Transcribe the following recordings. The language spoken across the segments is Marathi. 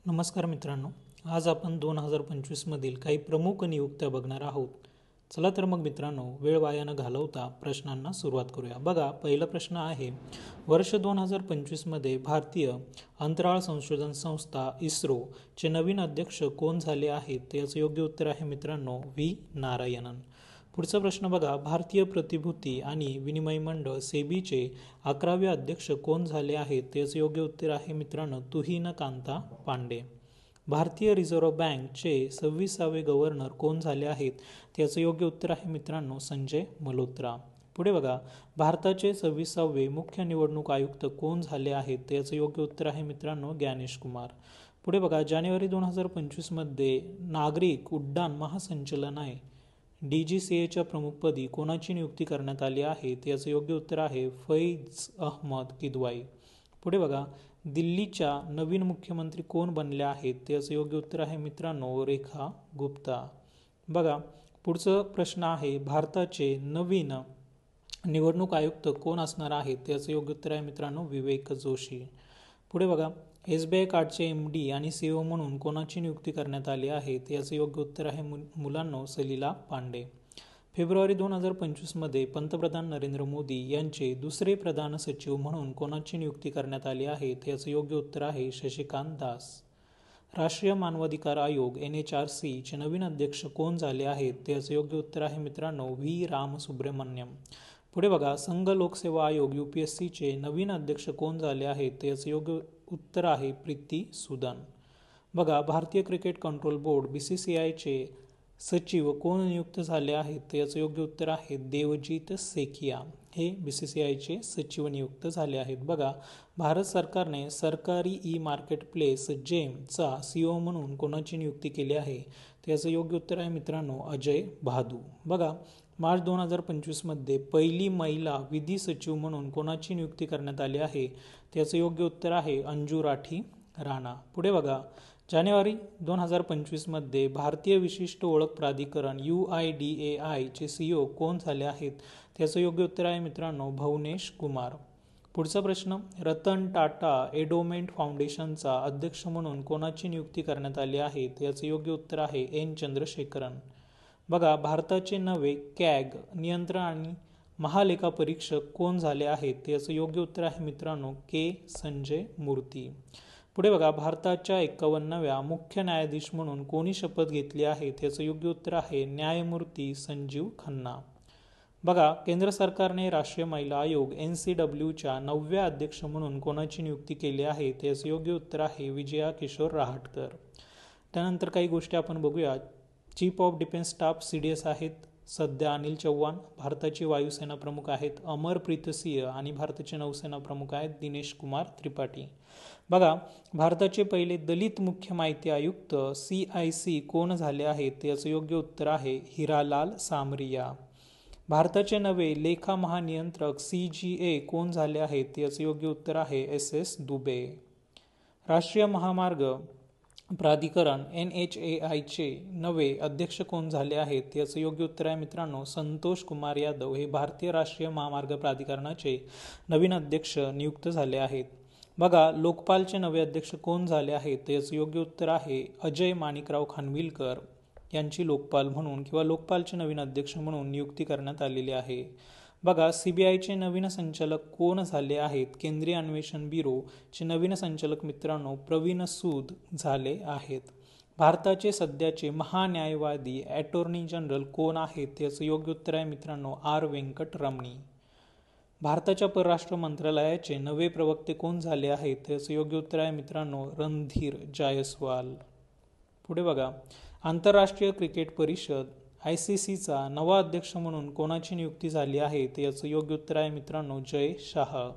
नमस्कार मित्रांनो, आज आपण 2025 मधील काही प्रमुख नियुक्त्या बघणार आहोत. चला तर मग मित्रांनो, वेळ वाया न घालवता प्रश्नांना सुरुवात करूया. बघा, पहिला प्रश्न आहे, वर्ष 2025 मध्ये भारतीय अंतराळ संशोधन संस्था इस्रो चे नवीन अध्यक्ष कोण झाले आहेत? याचं योग्य उत्तर आहे मित्रांनो व्ही नारायणन. पुढचा प्रश्न बघा, भारतीय प्रतिभूती आणि विनिमय मंडळ सेबीचे 11वे अध्यक्ष कोण झाले आहेत? याचं योग्य उत्तर आहे मित्रांनो तुहिन कांता पांडे. भारतीय रिझर्व्ह बँकचे 26वे गव्हर्नर कोण झाले आहेत? त्याचं योग्य उत्तर आहे मित्रांनो संजय मल्होत्रा. पुढे बघा, भारताचे 26वे मुख्य निवडणूक आयुक्त कोण झाले आहेत? त्याचं योग्य उत्तर आहे मित्रांनो ज्ञानेश कुमार. पुढे बघा, जानेवारी 2025 मध्ये नागरिक उड्डाण महासंचालनालय DGCAच्या प्रमुखपदी कोणाची नियुक्ती करण्यात आली आहे? याचं योग्य उत्तर आहे फैज अहमद किदवाई. पुढे बघा, दिल्लीच्या नवीन मुख्यमंत्री कोण बनल्या आहेत? याचं योग्य उत्तर आहे मित्रांनो रेखा गुप्ता. बघा, पुढचा प्रश्न आहे, भारताचे नवीन निवडणूक आयुक्त कोण असणार आहेत? याचं योग्य उत्तर आहे मित्रांनो विवेक जोशी. पुढे बघा, SBI कार्डचे MD आणि CEO म्हणून कोणाची नियुक्ती करण्यात आली आहे? याचं योग्य उत्तर आहे मुलांनो सलीला पांडे. फेब्रुवारी 2025 मध्ये पंतप्रधान नरेंद्र मोदी यांचे दुसरे प्रधान सचिव म्हणून कोणाची नियुक्ती करण्यात आली आहे? याचं योग्य उत्तर आहे शशिकांत दास. राष्ट्रीय मानवाधिकार आयोग NHRC चे नवीन अध्यक्ष कोण झाले आहेत? याचं योग्य उत्तर आहे मित्रांनो व्ही रामसुब्रमण्यम. पुढे बघा, संघ लोकसेवा आयोग UPSC चे नवीन अध्यक्ष कोण झाले आहेत? याचं योग्य उत्तर आहे प्रीती सुदन. बघा, भारतीय क्रिकेट कंट्रोल बोर्ड BCCI चे सचिव कोण नियुक्त झाले आहेत? याचं योग्य उत्तर आहे देवजीत सेखिया. हे BCCI चे सचिव नियुक्त झाले आहेत. बघा, भारत सरकारने सरकारी मार्केट प्लेस GEM चा CEO म्हणून कोणाची नियुक्ती केली आहे? त्याचं योग्य उत्तर आहे मित्रांनो अजय भादू. बघा, मार्च 2025 मध्ये पहिली महिला विधी सचिव म्हणून कोणाची नियुक्ती करण्यात आली आहे? त्याचं योग्य उत्तर आहे अंजू राठी राणा. पुढे बघा, जानेवारी 2025 मध्ये भारतीय विशिष्ट ओळख प्राधिकरण UIDAI चे CEO कोण झाले आहेत? त्याचं योग्य उत्तर आहे मित्रांनो भुवनेश कुमार. पुढचा प्रश्न, रतन टाटा एंडोमेंट फाउंडेशनचा अध्यक्ष म्हणून कोणाची नियुक्ती करण्यात आली आहे? याचं योग्य उत्तर आहे N चंद्रशेखरन. बघा, भारताचे नवे CAG नियंत्रण आणि महालेखापरीक्षक कोण झाले आहेत? याचं योग्य उत्तर आहे मित्रांनो K संजय मूर्ती. पुढे बघा, भारताच्या 51व्या मुख्य न्यायाधीश म्हणून कोणी शपथ घेतली आहे? याचं योग्य उत्तर आहे न्यायमूर्ती संजीव खन्ना. बघा, केंद्र सरकारने राष्ट्रीय महिला आयोग NCW च्या 9व्या अध्यक्ष म्हणून कोणाची नियुक्ती केली आहे? याचं योग्य उत्तर आहे विजया किशोर रहाटकर. त्यानंतर काही गोष्टी आपण बघूया. Chief of defence staff CDS आहेत सध्या अनिल चौहान. भारताची वायुसेना प्रमुख आहेत अमरप्रीत सिंह आणि भारताचे नौसेना प्रमुख आहेत दिनेश कुमार त्रिपाठी. बघा, भारताचे पहिले दलित मुख्य माहिती आयुक्त CIC कोण झाले आहेत? याचं योग्य उत्तर आहे हिरालाल सामरिया. भारताचे नवे लेखा महानियंत्रक CGA कोण झाले आहेत? याचं योग्य उत्तर आहे SS दुबे. राष्ट्रीय महामार्ग प्राधिकरण NHAI चे नवे अध्यक्ष कोण झाले आहेत? याचं योग्य उत्तर आहे मित्रांनो संतोष कुमार यादव. हे भारतीय राष्ट्रीय महामार्ग प्राधिकरणाचे नवीन अध्यक्ष नियुक्त झाले आहेत. बघा, लोकपालचे नवे अध्यक्ष कोण झाले आहेत? याचं योग्य उत्तर आहे अजय माणिकराव खानविलकर यांची लोकपाल म्हणून किंवा लोकपालचे नवीन अध्यक्ष म्हणून नियुक्ती करण्यात आलेली आहे. बघा, CBI चे नवीन संचालक कोण झाले आहेत? केंद्रीय अन्वेषण ब्युरो चे नवीन संचालक मित्रांनो प्रवीण सूद झाले आहेत. भारताचे सध्याचे महान्यायवादी अटॉर्नी जनरल कोण आहेत? याचं योग्य उत्तर आहे मित्रांनो R वेंकटरमणी. भारताच्या परराष्ट्र मंत्रालयाचे नवे प्रवक्ते कोण झाले आहेत? याचं योग्य उत्तर आहे मित्रांनो रणधीर जायस्वाल. पुढे बघा, आंतरराष्ट्रीय क्रिकेट परिषद ICCचा नवा अध्यक्ष म्हणून कोणाची नियुक्ती झाली आहे? याचं योग्य उत्तर आहे मित्रांनो जय शाह.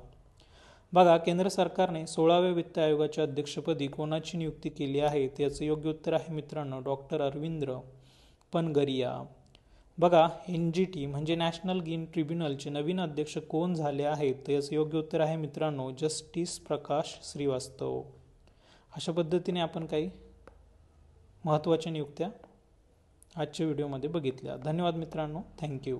बघा, केंद्र सरकारने 16व्या वित्त आयोगाच्या अध्यक्षपदी कोणाची नियुक्ती केली आहे? याचं योग्य उत्तर आहे मित्रांनो डॉक्टर अरविंद्र पनगरिया. बघा, NGT म्हणजे नॅशनल ग्रीन ट्रिब्युनलचे नवीन अध्यक्ष कोण झाले आहेत? याचं योग्य उत्तर आहे मित्रांनो जस्टिस प्रकाश श्रीवास्तव. अशा पद्धतीने आपण काही महत्त्वाच्या नियुक्त्या आजच्या व्हिडिओमध्ये बघितल्या. धन्यवाद मित्रांनो. थँक्यू.